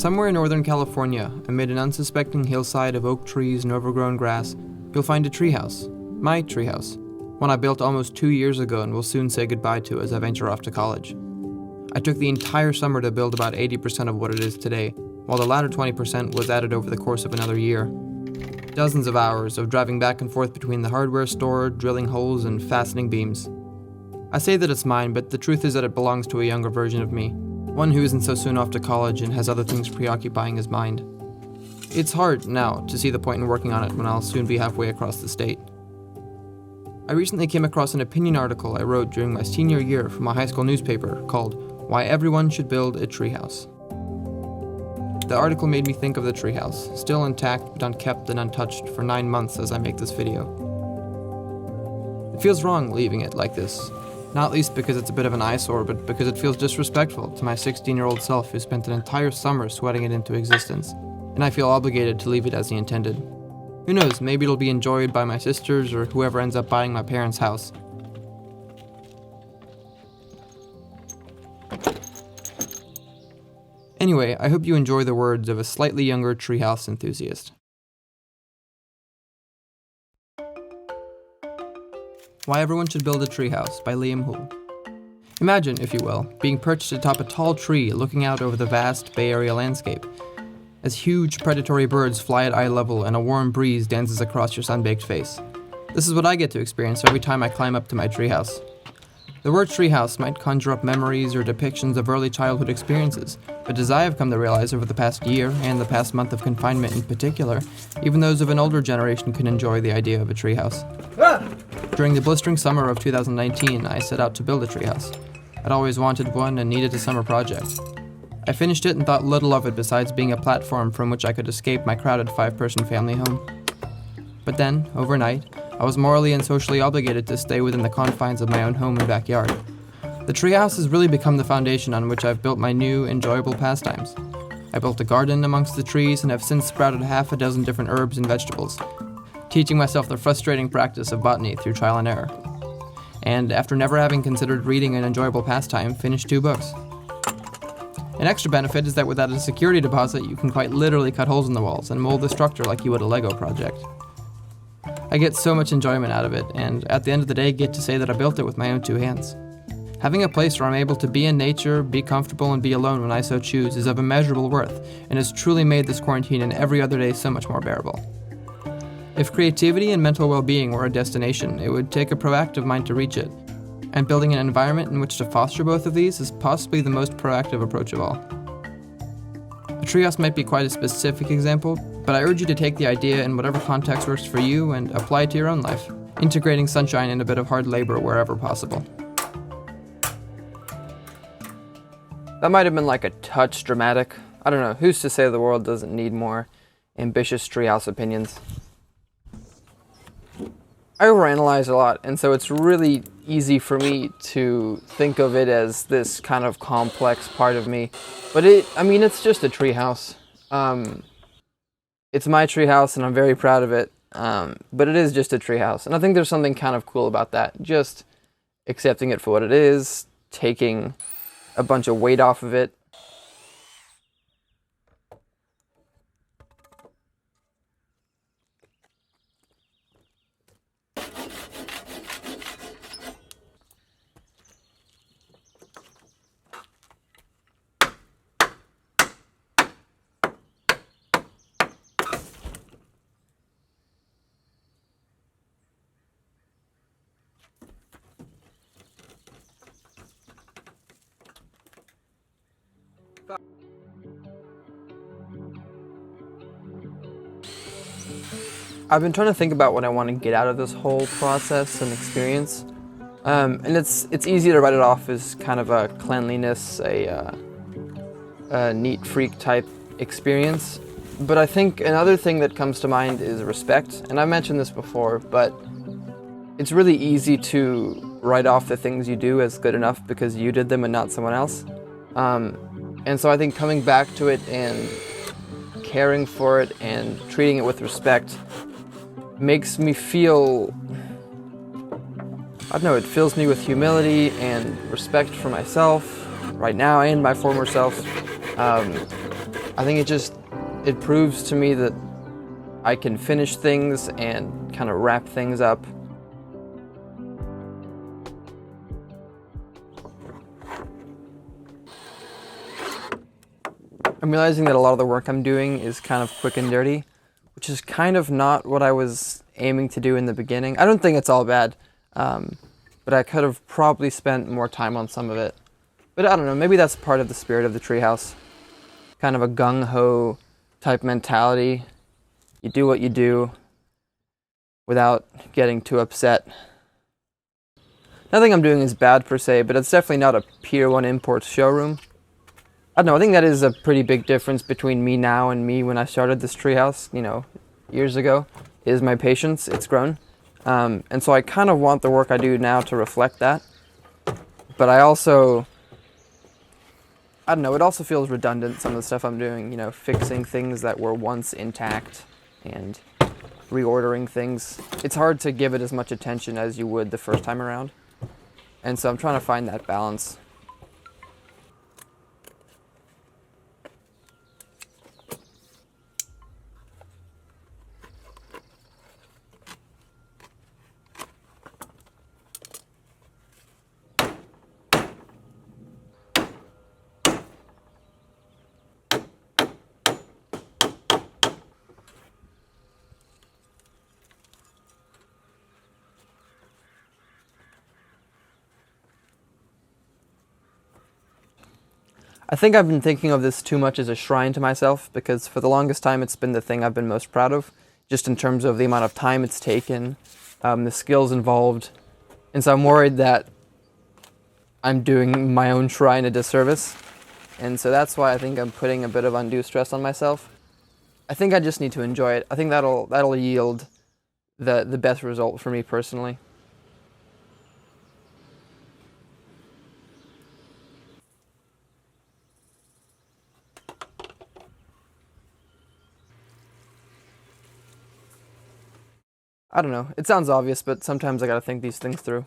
Somewhere in Northern California, amid an unsuspecting hillside of oak trees and overgrown grass, you'll find a treehouse. My treehouse. One I built almost 2 years ago and will soon say goodbye to as I venture off to college. I took the entire summer to build about 80% of what it is today, while the latter 20% was added over the course of another year. Dozens of hours of driving back and forth between the hardware store, drilling holes, and fastening beams. I say that it's mine, but the truth is that it belongs to a younger version of me, one who isn't so soon off to college and has other things preoccupying his mind. It's hard, now, to see the point in working on it when I'll soon be halfway across the state. I recently came across an opinion article I wrote during my senior year from a high school newspaper called "Why Everyone Should Build a Treehouse." The article made me think of the treehouse, still intact but unkept and untouched for 9 months as I make this video. It feels wrong leaving it like this, not least because it's a bit of an eyesore, but because it feels disrespectful to my 16-year-old self who spent an entire summer sweating it into existence, and I feel obligated to leave it as he intended. Who knows, maybe it'll be enjoyed by my sisters or whoever ends up buying my parents' house. Anyway, I hope you enjoy the words of a slightly younger treehouse enthusiast. Why Everyone Should Build a Treehouse by Hoole. Imagine, if you will, being perched atop a tall tree looking out over the vast Bay Area landscape, as huge predatory birds fly at eye level and a warm breeze dances across your sun-baked face. This is what I get to experience every time I climb up to my treehouse. The word treehouse might conjure up memories or depictions of early childhood experiences, but as I have come to realize over the past year, and the past month of confinement in particular, even those of an older generation can enjoy the idea of a treehouse. During the blistering summer of 2019, I set out to build a treehouse. I'd always wanted one and needed a summer project. I finished it and thought little of it besides being a platform from which I could escape my crowded 5-person family home. But then, overnight, I was morally and socially obligated to stay within the confines of my own home and backyard. The treehouse has really become the foundation on which I've built my new, enjoyable pastimes. I built a garden amongst the trees and have since sprouted 6 different herbs and vegetables, teaching myself the frustrating practice of botany through trial and error. And after never having considered reading an enjoyable pastime, finished 2 books. An extra benefit is that without a security deposit, you can quite literally cut holes in the walls and mold the structure like you would a Lego project. I get so much enjoyment out of it, and at the end of the day get to say that I built it with my own 2 hands. Having a place where I'm able to be in nature, be comfortable, and be alone when I so choose is of immeasurable worth, and has truly made this quarantine and every other day so much more bearable. If creativity and mental well-being were a destination, it would take a proactive mind to reach it, and building an environment in which to foster both of these is possibly the most proactive approach of all. A treehouse might be quite a specific example, but I urge you to take the idea in whatever context works for you and apply it to your own life, integrating sunshine and a bit of hard labor wherever possible. That might have been like a touch dramatic. I don't know, who's to say the world doesn't need more ambitious treehouse opinions? I overanalyze a lot, and so it's really easy for me to think of it as this kind of complex part of me. But it's just a treehouse. It's my treehouse, and I'm very proud of it. But it is just a treehouse, and I think there's something kind of cool about that. Just accepting it for what it is, taking a bunch of weight off of it. I've been trying to think about what I want to get out of this whole process and experience, and it's easy to write it off as kind of a cleanliness, a neat freak type experience. But I think another thing that comes to mind is respect, and I've mentioned this before, but it's really easy to write off the things you do as good enough because you did them and not someone else. And so I think coming back to it and caring for it and treating it with respect makes me feel, I don't know, it fills me with humility and respect for myself right now and my former self. I think it proves to me that I can finish things and kind of wrap things up. I'm realizing that a lot of the work I'm doing is kind of quick and dirty, which is kind of not what I was aiming to do in the beginning. I don't think it's all bad, but I could have probably spent more time on some of it. But I don't know, maybe that's part of the spirit of the treehouse. Kind of a gung-ho type mentality. You do what you do without getting too upset. Nothing I'm doing is bad per se, but it's definitely not a Pier 1 Imports showroom. I don't know, I think that is a pretty big difference between me now and me when I started this treehouse, you know, years ago, is my patience. It's grown. And so I kind of want the work I do now to reflect that. But I don't know, it also feels redundant, some of the stuff I'm doing, you know, fixing things that were once intact and reordering things. It's hard to give it as much attention as you would the first time around. And so I'm trying to find that balance. I think I've been thinking of this too much as a shrine to myself, because for the longest time it's been the thing I've been most proud of, just in terms of the amount of time it's taken, the skills involved. And so I'm worried that I'm doing my own shrine a disservice. And so that's why I think I'm putting a bit of undue stress on myself. I think I just need to enjoy it. I think that'll yield the best result for me personally. I don't know. It sounds obvious, but sometimes I gotta think these things through.